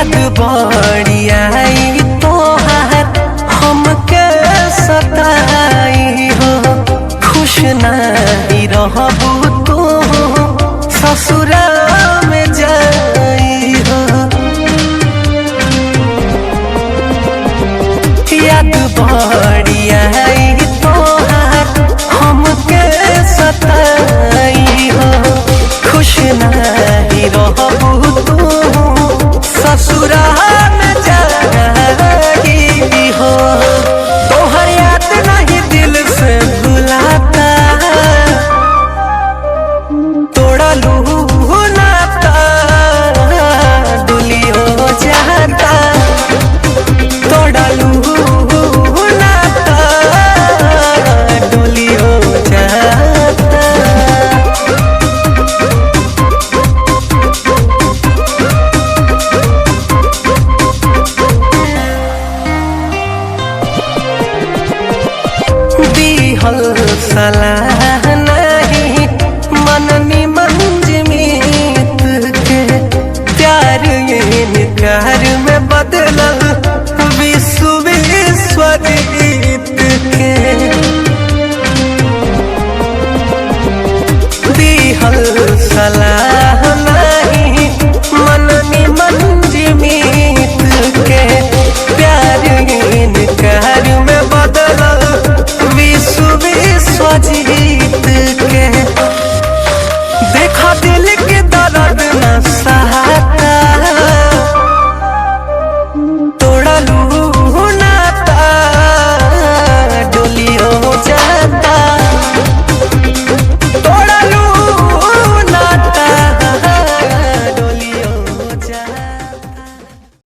याद बड़ी आई तोहार हमके सताई हो। खुश नहीं रहबू तू ससुरा में जाई हो। याद बड़ी आई तोहार हमके सताई हो। खुश नहीं रहबू तू ससुरा में जाई हो। तोहर याद नहीं दिल से भुलाता, तोड़ा लू नाता डुलियो जाता। तोड़ा लू नाता डुलियो जाता। दिहल सलाह नहीं मननी मंजमीत के प्यार इनकार में बदलल विश्व विश्वजीत के। दिहल सलाह नहीं मननी मंजमीत के प्यार इनकार में बदलल विश्व विश्वजीत